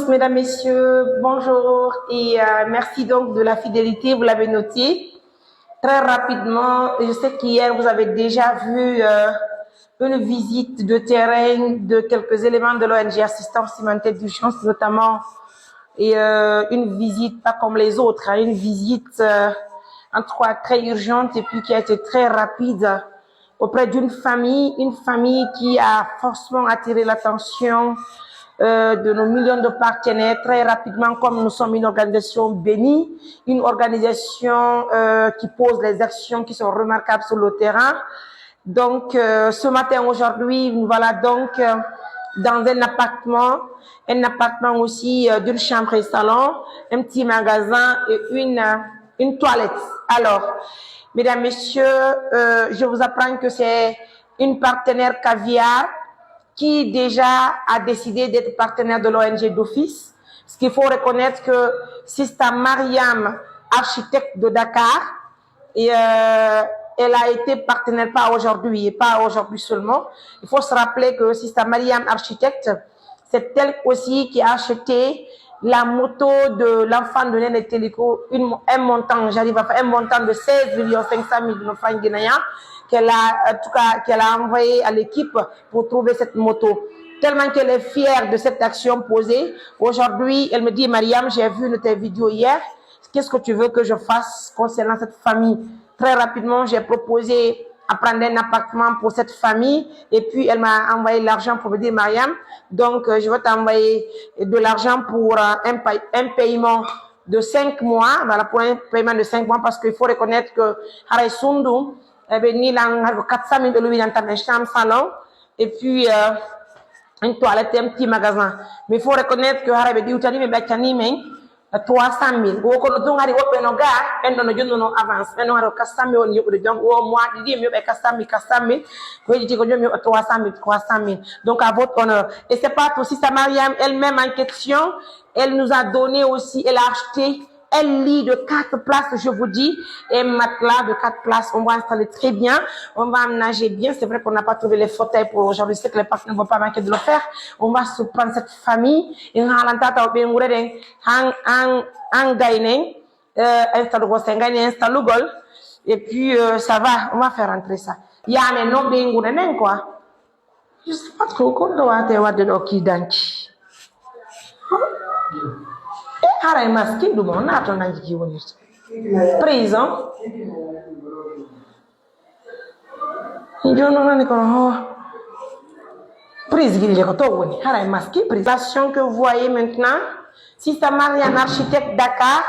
tous, mesdames, messieurs, bonjour et merci donc de la fidélité, vous l'avez noté. Très rapidement, je sais qu'hier vous avez déjà vu une visite de terrain de quelques éléments de l'ONG Assistance Humanitaire d'Urgence notamment, et une visite pas comme les autres, une visite en tout cas très urgente et puis qui a été très rapide auprès d'une famille, qui a forcément attiré l'attention de nos millions de partenaires très rapidement, comme nous sommes une organisation bénie, une organisation qui pose les actions qui sont remarquables sur le terrain. Donc, ce matin, aujourd'hui, nous voilà donc dans un appartement aussi d'une chambre et salon, un petit magasin et une toilette. Alors, mesdames, messieurs, je vous apprends que c'est une partenaire caviar qui déjà a décidé d'être partenaire de l'ONG d'office. Ce qu'il faut reconnaître que Sista Mariam, architecte de Dakar, et elle a été partenaire pas aujourd'hui et pas aujourd'hui seulement. Il faut se rappeler que Sista Mariam, architecte, c'est elle aussi qui a acheté la moto de l'enfant de Néné Téléco, un montant, j'arrive à faire un montant de 16 500 000 francs guinéens qu'elle a, en tout cas, qu'elle a envoyé à l'équipe pour trouver cette moto. Tellement qu'elle est fière de cette action posée. Aujourd'hui, elle me dit, Mariam, j'ai vu une tes vidéos hier. Qu'est-ce que tu veux que je fasse concernant cette famille? Très rapidement, j'ai proposé à prendre un appartement pour cette famille. Et puis, elle m'a envoyé l'argent pour me dire, Mariam, donc, je vais t'envoyer de l'argent pour un paiement de 5 mois. Voilà, pour un paiement de 5 mois, parce qu'il faut reconnaître que Haray Sundu, ni 400 000 de louis dans ta chambre, salon, et puis une toilette et un petit magasin. Mais il faut reconnaître que Haray dit, Utani, mais Bachani, mais 300 000. Ou qu'on nous a dit, on a un don avance. Mais on a 400 000 au niveau de donc, au mois, il dit, mais 400 000, 400 000. Vous dites que 300 000. Donc, à votre honneur. Et c'est pas aussi sa Mariam elle-même en question. Elle nous a donné aussi, elle a acheté un lit de 4 places, je vous dis, et un matelas de 4 places. On va installer très bien, on va aménager bien. C'est vrai qu'on n'a pas trouvé les fauteuils pour aujourd'hui, c'est que les partenaires ne vont pas manquer de le faire. On va se prendre cette famille, et on va et puis ça va, on va faire rentrer ça. Il y a un nom de quoi. Je sais pas trop comment on doit de l'Okidanki. Haray maskin du mo na to na jiki woni prison jono nani ko ho prison gili ko to woni haray maskin prison que vous voyez maintenant. Sista Mariam, architecte Dakar,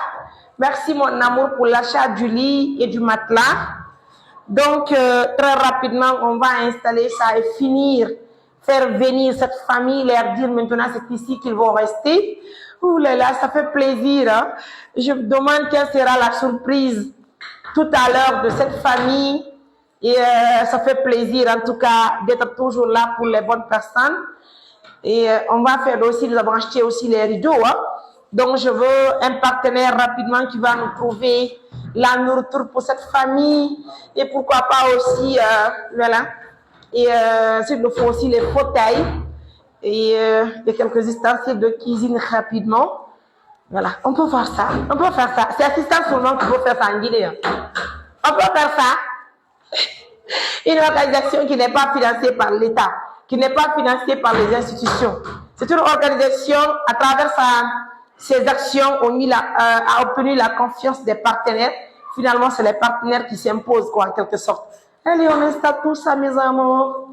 merci mon amour pour l'achat du lit et du matelas. Donc très rapidement on va installer ça et finir, faire venir cette famille, leur dire maintenant c'est ici qu'ils vont rester. Ouh là là, ça fait plaisir. Hein? Je me demande quelle sera la surprise tout à l'heure de cette famille. Et ça fait plaisir en tout cas d'être toujours là pour les bonnes personnes. Et on va faire aussi, nous avons acheté aussi les rideaux. Hein? Donc je veux un partenaire rapidement qui va nous trouver la nourriture pour cette famille. Et pourquoi pas aussi, voilà. Et s'il nous faut aussi les fauteuils. Et quelques ustensiles de cuisine rapidement. Voilà, on peut faire ça. C'est assistant seulement qui peut faire ça en Guinée. On peut faire ça. Une organisation qui n'est pas financée par l'État, qui n'est pas financée par les institutions. C'est une organisation, à travers ses actions, a obtenu la confiance des partenaires. Finalement, c'est les partenaires qui s'imposent, quoi, en quelque sorte. Allez, on installe tout ça, mes amours.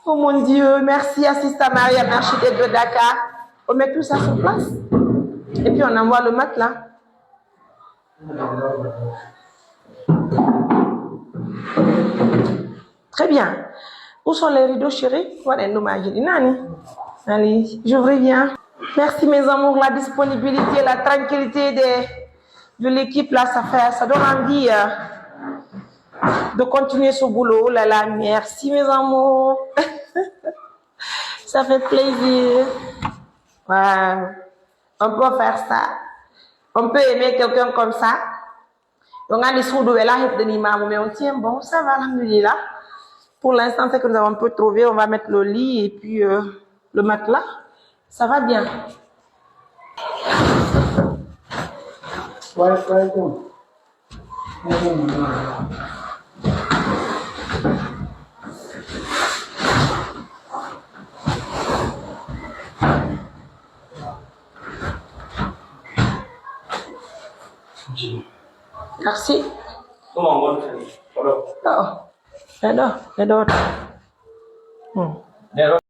Oh mon Dieu, merci à Sista Maria, architecte de Dakar. On met tout ça sur place. Et puis on envoie le matelas. Très bien. Où sont les rideaux, chérie? Allez, je reviens. Merci mes amours, la disponibilité, la tranquillité de l'équipe là, ça donne envie de continuer ce boulot. Oh là là, merci mes amours. Ça fait plaisir. Ouais. On peut faire ça. On peut aimer quelqu'un comme ça. On a des sous de là, mais on tient bon, ça va, alhamdoulilah. Pour l'instant, c'est que nous avons un peu trouvé. On va mettre le lit et puis le matelas. Ça va bien. Merci. Oh, Oh, ada.